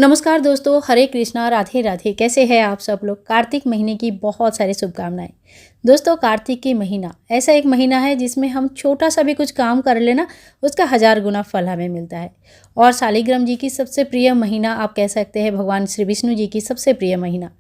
नमस्कार दोस्तों, हरे कृष्णा, राधे राधे। कैसे हैं आप सब लोग। कार्तिक महीने की बहुत सारी शुभकामनाएं। दोस्तों, कार्तिक की महीना ऐसा एक महीना है जिसमें हम छोटा सा भी कुछ काम कर लेना, उसका 1000 गुना फल हमें मिलता है। और शालिग्राम जी की सबसे प्रिय महीना आप कह सकते हैं, भगवान श्री विष्णु जी की सबसे प्रिय महीना।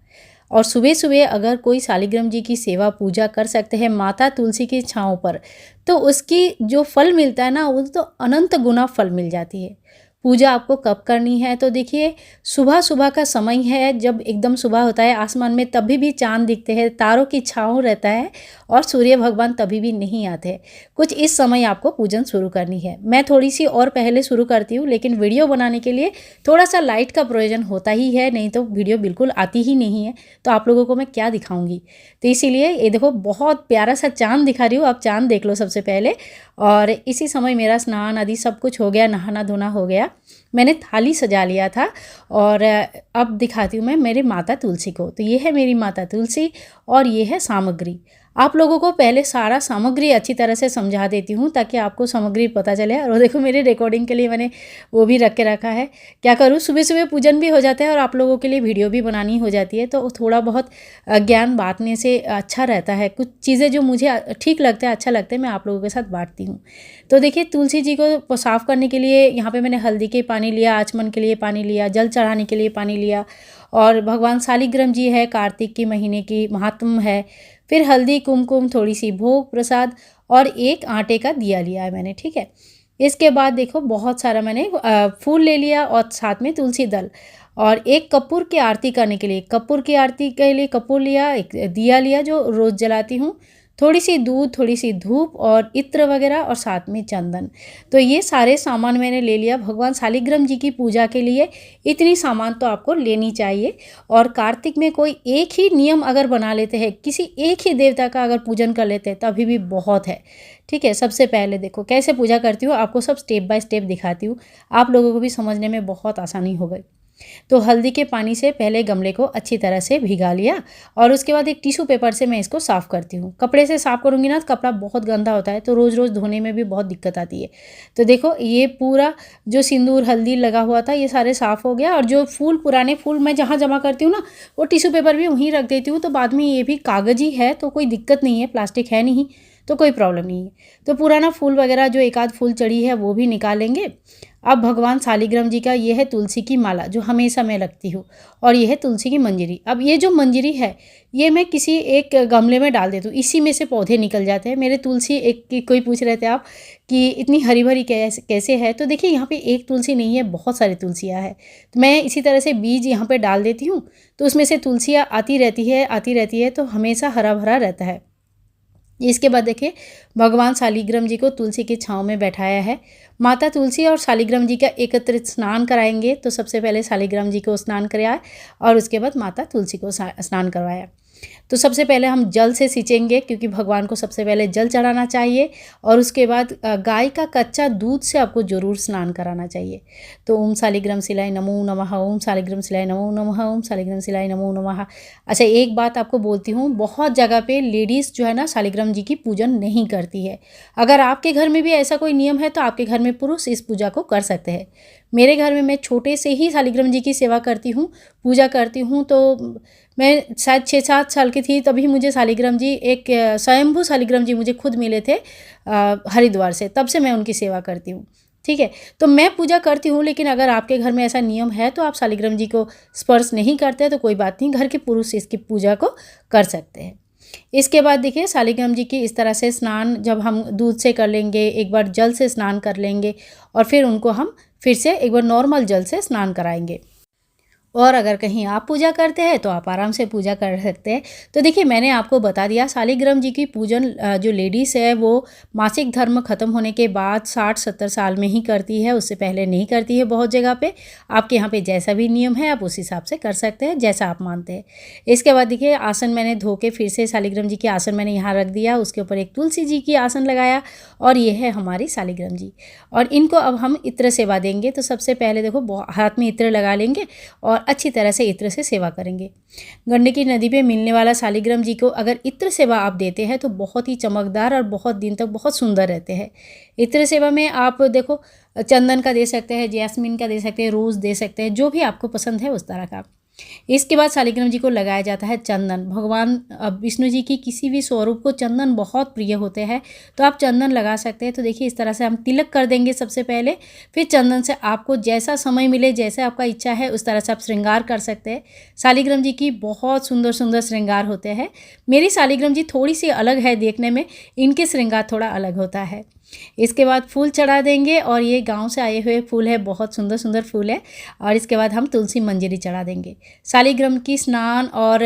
और सुबह सुबह अगर कोई शालिग्राम जी की सेवा पूजा कर सकते हैं माता तुलसी की छांव पर, तो उसकी जो फल मिलता है ना, वो तो अनंत गुना फल मिल जाती है। पूजा आपको कब करनी है, तो देखिए, सुबह सुबह का समय है, जब एकदम सुबह होता है आसमान में तभी भी चांद दिखते हैं, तारों की छाँव रहता है और सूर्य भगवान तभी भी नहीं आते। कुछ इस समय आपको पूजन शुरू करनी है। मैं थोड़ी सी और पहले शुरू करती हूँ, लेकिन वीडियो बनाने के लिए थोड़ा सा लाइट का प्रयोजन होता ही है, नहीं तो वीडियो बिल्कुल आती ही नहीं है। तो आप लोगों को मैं क्या दिखाऊंगी, तो इसीलिए ये देखो, बहुत प्यारा सा चांद दिखा रही हूँ। आप चांद देख लो सबसे पहले। और इसी समय मेरा स्नान आदि सब कुछ हो गया, नहाना धोना हो गया, मैंने थाली सजा लिया था। और अब दिखाती हूँ मैं मेरे माता तुलसी को। तो ये है मेरी माता तुलसी और ये है सामग्री। आप लोगों को पहले सारा सामग्री अच्छी तरह से समझा देती हूँ ताकि आपको सामग्री पता चले। और देखो, मेरे रिकॉर्डिंग के लिए मैंने वो भी रख के रखा है। क्या करूँ, सुबह सुबह पूजन भी हो जाता है और आप लोगों के लिए वीडियो भी बनानी हो जाती है, तो थोड़ा बहुत ज्ञान बांटने से अच्छा रहता है। कुछ चीज़ें जो मुझे ठीक लगता है, अच्छा लगता है, मैं आप लोगों के साथ बांटती हूँ। तो देखिए, तुलसी जी को साफ़ करने के लिए यहाँ पे मैंने हल्दी के पानी लिया, आचमन के लिए पानी लिया, जल चढ़ाने के लिए पानी लिया। और भगवान शालिग्राम जी है, कार्तिक के महीने की महात्म है। फिर हल्दी, कुमकुम, थोड़ी सी भोग प्रसाद और एक आटे का दिया लिया है मैंने, ठीक है। इसके बाद देखो, बहुत सारा मैंने फूल ले लिया और साथ में तुलसी दल। और एक कपूर की आरती करने के लिए, कपूर की आरती के लिए कपूर लिया, एक दिया लिया जो रोज़ जलाती हूँ, थोड़ी सी दूध, थोड़ी सी धूप और इत्र वगैरह और साथ में चंदन। तो ये सारे सामान मैंने ले लिया भगवान शालिग्राम जी की पूजा के लिए। इतनी सामान तो आपको लेनी चाहिए। और कार्तिक में कोई एक ही नियम अगर बना लेते हैं, किसी एक ही देवता का अगर पूजन कर लेते हैं, तभी भी बहुत है, ठीक है। सबसे पहले देखो कैसे पूजा करती हूँ, आपको सब स्टेप बाय स्टेप दिखाती हूँ, आप लोगों को भी समझने में बहुत आसानी हो गई। तो हल्दी के पानी से पहले गमले को अच्छी तरह से भिगा लिया और उसके बाद एक टिश्यू पेपर से मैं इसको साफ़ करती हूँ। कपड़े से साफ़ करूँगी ना, तो कपड़ा बहुत गंदा होता है, तो रोज़ रोज़ धोने में भी बहुत दिक्कत आती है। तो देखो, ये पूरा जो सिंदूर हल्दी लगा हुआ था, ये सारे साफ़ हो गया। और जो फूल, पुराने फूल मैं जहाँ जमा करती हूँ ना, वो टिश्यू पेपर भी वहीं रख देती हूँ। तो बाद में ये भी कागज़ ही है, तो कोई दिक्कत नहीं है, प्लास्टिक है नहीं, तो कोई प्रॉब्लम नहीं है। तो पुराना फूल वगैरह जो एक आध फूल चढ़ी है वो भी निकालेंगे। अब भगवान शालिग्राम जी का ये है तुलसी की माला जो हमेशा मैं रखती हूँ, और ये है तुलसी की मंजरी। अब ये जो मंजरी है, ये मैं किसी एक गमले में डाल देती हूँ, इसी में से पौधे निकल जाते हैं मेरे। तुलसी एक कोई पूछ रहे थे आप कि इतनी हरी भरी कैसे है, तो देखिए, यहाँ पे एक तुलसी नहीं है, बहुत सारी तुलसियाँ हैं। तो मैं इसी तरह से बीज यहाँ पे डाल देती हूँ, तो उसमें से तुलसियाँ आती रहती है, तो हमेशा हरा भरा रहता है। इसके बाद देखिए, भगवान शालिग्राम जी को तुलसी की छाँव में बैठाया है। माता तुलसी और शालिग्राम जी का एकत्रित स्नान कराएंगे। तो सबसे पहले शालिग्राम जी को स्नान कराया और उसके बाद माता तुलसी को स्नान करवाया। तो सबसे पहले हम जल से सींचेंगे, क्योंकि भगवान को सबसे पहले जल चढ़ाना चाहिए। और उसके बाद गाय का कच्चा दूध से आपको ज़रूर स्नान कराना चाहिए। तो ओम शालिग्राम शिलाय नमो नमः, ओम शालिग्राम शिलाय नमो नमः, ओम शालिग्राम शिलाय नमो नमः। अच्छा, एक बात आपको बोलती हूँ, बहुत जगह पे लेडीज़ जो है ना, शालिग्राम जी की पूजन नहीं करती है। अगर आपके घर में भी ऐसा कोई नियम है, तो आपके घर में पुरुष इस पूजा को कर सकते हैं। मेरे घर में मैं छोटे से ही शालिग्राम जी की सेवा करती हूँ, पूजा करती हूँ। तो मैं शायद 6-7 साल की थी, तभी मुझे शालिग्राम जी, एक स्वयंभू शालिग्राम जी मुझे खुद मिले थे हरिद्वार से, तब से मैं उनकी सेवा करती हूँ, ठीक है। तो मैं पूजा करती हूँ, लेकिन अगर आपके घर में ऐसा नियम है तो आप शालिग्राम जी को स्पर्श नहीं करते, तो कोई बात नहीं, घर के पुरुष इसकी पूजा को कर सकते हैं। इसके बाद देखिए, शालिग्राम जी की इस तरह से स्नान जब हम दूध से कर लेंगे, एक बार जल से स्नान कर लेंगे, और फिर उनको हम फिर से एक बार नॉर्मल जल से स्नान कराएंगे। और अगर कहीं आप पूजा करते हैं तो आप आराम से पूजा कर सकते हैं। तो देखिए, मैंने आपको बता दिया, शालिग्राम जी की पूजन जो लेडीज़ है वो मासिक धर्म ख़त्म होने के बाद 60-70 साल में ही करती है, उससे पहले नहीं करती है बहुत जगह पे। आपके यहाँ पे जैसा भी नियम है आप उस हिसाब से कर सकते हैं, जैसा आप मानते हैं। इसके बाद देखिए, आसन मैंने धो के फिर से शालिग्राम जी के आसन मैंने यहाँ रख दिया, उसके ऊपर एक तुलसी जी की आसन लगाया, और ये है हमारी शालिग्राम जी। और इनको अब हम इत्र सेवा देंगे। तो सबसे पहले देखो, हाथ में इत्र लगा लेंगे और और अच्छी तरह से इत्र से सेवा करेंगे। गंडकी नदी पे मिलने वाला शालिग्राम जी को अगर इत्र सेवा आप देते हैं तो बहुत ही चमकदार और बहुत दिन तक बहुत सुंदर रहते हैं। इत्र सेवा में आप देखो चंदन का दे सकते हैं, जैस्मिन का दे सकते हैं, रोज़ दे सकते हैं, जो भी आपको पसंद है उस तरह का। इसके बाद शालिग्राम जी को लगाया जाता है चंदन। भगवान विष्णु जी की किसी भी स्वरूप को चंदन बहुत प्रिय होते हैं, तो आप चंदन लगा सकते हैं। तो देखिए इस तरह से हम तिलक कर देंगे सबसे पहले, फिर चंदन से आपको जैसा समय मिले, जैसे आपका इच्छा है उस तरह से आप श्रृंगार कर सकते हैं। शालिग्राम जी की बहुत सुंदर सुंदर श्रृंगार होते हैं। मेरी शालिग्राम जी थोड़ी सी अलग है देखने में, इनके श्रृंगार थोड़ा अलग होता है। इसके बाद फूल चढ़ा देंगे और ये गांव से आए हुए फूल है, बहुत सुंदर सुंदर फूल है। और इसके बाद हम तुलसी मंजरी चढ़ा देंगे। शालिग्राम की स्नान और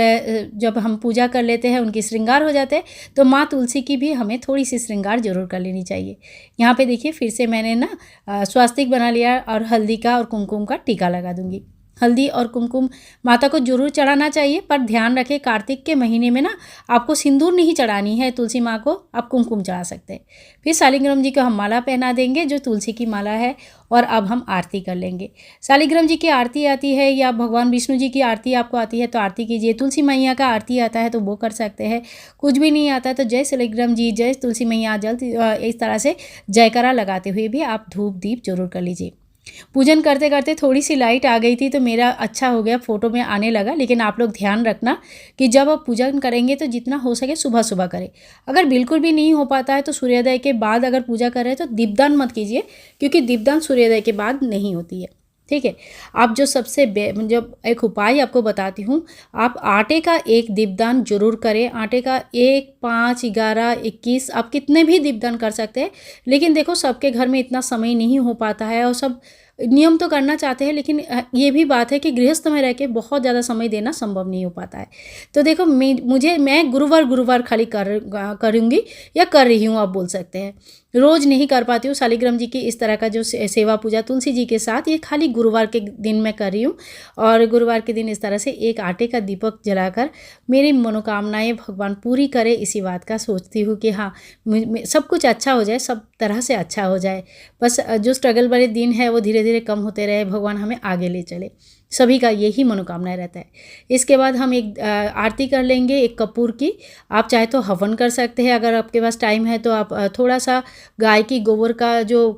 जब हम पूजा कर लेते हैं, उनकी श्रृंगार हो जाते हैं, तो माँ तुलसी की भी हमें थोड़ी सी श्रृंगार जरूर कर लेनी चाहिए। यहाँ पे देखिए फिर से मैंने ना स्वास्तिक बना लिया और हल्दी का और कुमकुम का टीका लगा दूंगी। हल्दी और कुमकुम माता को जरूर चढ़ाना चाहिए, पर ध्यान रखें कार्तिक के महीने में ना आपको सिंदूर नहीं चढ़ानी है तुलसी माँ को, आप कुमकुम चढ़ा सकते हैं। फिर शालिग्राम जी को हम माला पहना देंगे जो तुलसी की माला है, और अब हम आरती कर लेंगे। शालिग्राम जी की आरती आती है या भगवान विष्णु जी की आरती आपको आती है तो आरती कीजिए। तुलसी मैया का आरती आता है तो वो कर सकते हैं। कुछ भी नहीं आता है तो जय शालिग्राम जी, जय तुलसी मैया, जल इस तरह से जयकारा लगाते हुए भी आप धूप दीप जरूर कर लीजिए। पूजन करते करते थोड़ी सी लाइट आ गई थी तो मेरा अच्छा हो गया, फ़ोटो में आने लगा। लेकिन आप लोग ध्यान रखना कि जब आप पूजन करेंगे तो जितना हो सके सुबह सुबह करें। अगर बिल्कुल भी नहीं हो पाता है तो सूर्योदय के बाद अगर पूजा कर रहे हैं तो दीपदान मत कीजिए, क्योंकि दीपदान सूर्योदय के बाद नहीं होती है। ठीक है, आप जो सबसे जब एक उपाय आपको बताती हूँ, आप आटे का एक दीपदान जरूर करें। आटे का 1, 5, 11, 21 आप कितने भी दीपदान कर सकते हैं। लेकिन देखो सबके घर में इतना समय नहीं हो पाता है और सब नियम तो करना चाहते हैं, लेकिन ये भी बात है कि गृहस्थ में रह के बहुत ज़्यादा समय देना संभव नहीं हो पाता है। तो देखो मैं गुरुवार खाली करूँगी या कर रही हूँ, आप बोल सकते हैं। रोज़ नहीं कर पाती हूँ। शालिग्राम जी की इस तरह का जो सेवा पूजा तुलसी जी के साथ, ये खाली गुरुवार के दिन मैं कर रही हूँ। और गुरुवार के दिन इस तरह से एक आटे का दीपक जलाकर मेरी मनोकामनाएं भगवान पूरी करे, इसी बात का सोचती हूँ कि हाँ सब कुछ अच्छा हो जाए, सब तरह से अच्छा हो जाए। बस जो स्ट्रगल वाले दिन है वो धीरे धीरे कम होते रहे, भगवान हमें आगे ले चले, सभी का यही मनोकामना रहता है। इसके बाद हम एक आरती कर लेंगे एक कपूर की। आप चाहे तो हवन कर सकते हैं, अगर आपके पास टाइम है तो आप थोड़ा सा गाय की गोबर का जो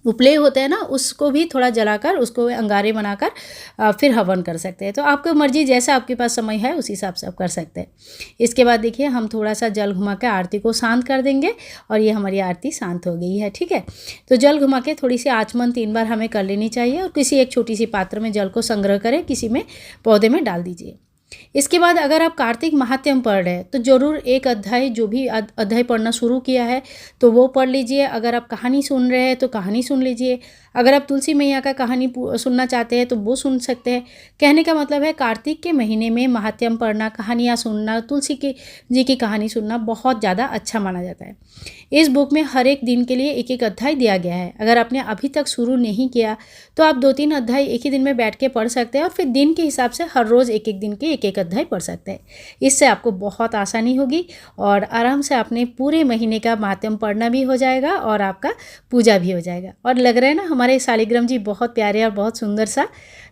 उपले होते हैं ना, उसको भी थोड़ा जलाकर उसको अंगारे बनाकर फिर हवन कर सकते हैं। तो आपको मर्जी, जैसा आपके पास समय है उस हिसाब से आप कर सकते हैं। इसके बाद देखिए हम थोड़ा सा जल घुमा के आरती को शांत कर देंगे और ये हमारी आरती शांत हो गई है। ठीक है, तो जल घुमा के थोड़ी सी आचमन 3 बार हमें कर लेनी चाहिए और किसी एक छोटी सी पात्र में जल को संग्रह करें, किसी में पौधे में डाल दीजिए। इसके बाद अगर आप कार्तिक महात्म्य पढ़ रहे हैं तो ज़रूर एक अध्याय, जो भी अध्याय पढ़ना शुरू किया है तो वो पढ़ लीजिए। अगर आप कहानी सुन रहे हैं तो कहानी सुन लीजिए। अगर आप तुलसी मैया का कहानी सुनना चाहते हैं तो वो सुन सकते हैं। कहने का मतलब है कार्तिक के महीने में महात्म्य पढ़ना, कहानियाँ सुनना, तुलसी जी की कहानी सुनना बहुत ज़्यादा अच्छा माना जाता है। इस बुक में हर एक दिन के लिए एक एक अध्याय दिया गया है। अगर आपने अभी तक शुरू नहीं किया तो आप 2-3 अध्याय एक ही दिन में बैठ के पढ़ सकते हैं और फिर दिन के हिसाब से हर रोज़ एक एक दिन के एक एक अध्याय पढ़ सकते हैं। इससे आपको बहुत आसानी होगी और आराम से अपने पूरे महीने का महात्म्य पढ़ना भी हो जाएगा और आपका पूजा भी हो जाएगा। और लग रहा है ना हमारे शालिग्राम जी बहुत प्यारे और बहुत सुंदर सा।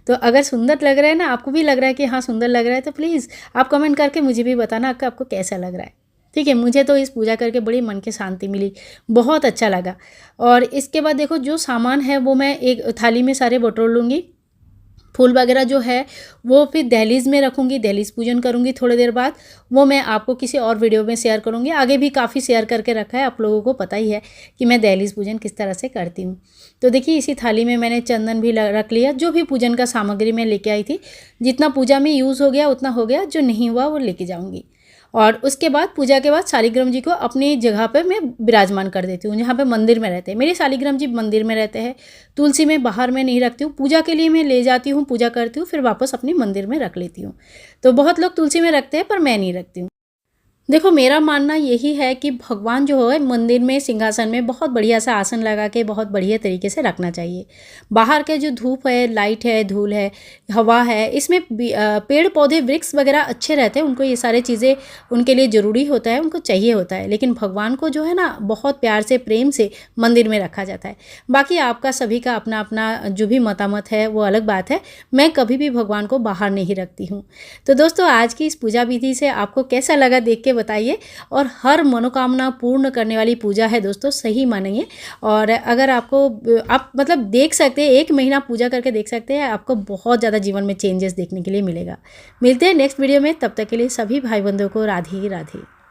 तो अगर सुंदर लग रहा है ना, आपको भी लग रहा है कि हाँ सुंदर लग रहा है, तो प्लीज़ आप कमेंट करके मुझे भी बताना कि आपको कैसा लग रहा है। ठीक है, मुझे तो इस पूजा करके बड़ी मन की शांति मिली, बहुत अच्छा लगा। और इसके बाद देखो जो सामान है वो मैं एक थाली में सारे बटोर लूँगी। फूल वगैरह जो है वो फिर दहलीज में रखूँगी, दहलीज पूजन करूँगी थोड़ी देर बाद। वो मैं आपको किसी और वीडियो में शेयर करूँगी। आगे भी काफ़ी शेयर करके रखा है, आप लोगों को पता ही है कि मैं दहलीज पूजन किस तरह से करती हूँ। तो देखिए इसी थाली में मैंने चंदन भी रख लिया, जो भी पूजन का सामग्री मैं लेके आई थी। जितना पूजा में यूज़ हो गया उतना हो गया, जो नहीं हुआ वो लेके जाऊँगी। और उसके बाद पूजा के बाद शालिग्राम जी को अपनी जगह पे मैं विराजमान कर देती हूँ, जहाँ पे मंदिर में रहते हैं। मेरे शालिग्राम जी मंदिर में रहते हैं, तुलसी में बाहर में नहीं रखती हूँ। पूजा के लिए मैं ले जाती हूँ, पूजा करती हूँ, फिर वापस अपने मंदिर में रख लेती हूँ। तो बहुत लोग तुलसी में रखते हैं पर मैं नहीं रखती हूँ। देखो, मेरा मानना यही है कि भगवान जो है मंदिर में सिंहासन में बहुत बढ़िया सा आसन लगा के बहुत बढ़िया तरीके से रखना चाहिए। बाहर के जो धूप है, लाइट है, धूल है, हवा है, इसमें पेड़-पौधे, वृक्ष वगैरह अच्छे रहते हैं, उनको ये सारी चीज़ें उनके लिए ज़रूरी होता है, उनको चाहिए होता है। लेकिन भगवान को जो है ना बहुत प्यार से, प्रेम से मंदिर में रखा जाता है। बाकी आपका सभी का अपना-अपना जो भी मतामत है वो अलग बात है। मैं कभी भी भगवान को बाहर नहीं रखती हूँ। तो दोस्तों, आज की इस पूजा विधि से आपको कैसा लगा देख के बताइए। और हर मनोकामना पूर्ण करने वाली पूजा है दोस्तों, सही मानिए। और अगर आपको आप मतलब देख सकते हैं, 1 महीना पूजा करके देख सकते हैं, आपको बहुत ज़्यादा जीवन में चेंजेस देखने के लिए मिलेगा। मिलते हैं नेक्स्ट वीडियो में, तब तक के लिए सभी भाई बंधुओं को राधे राधे।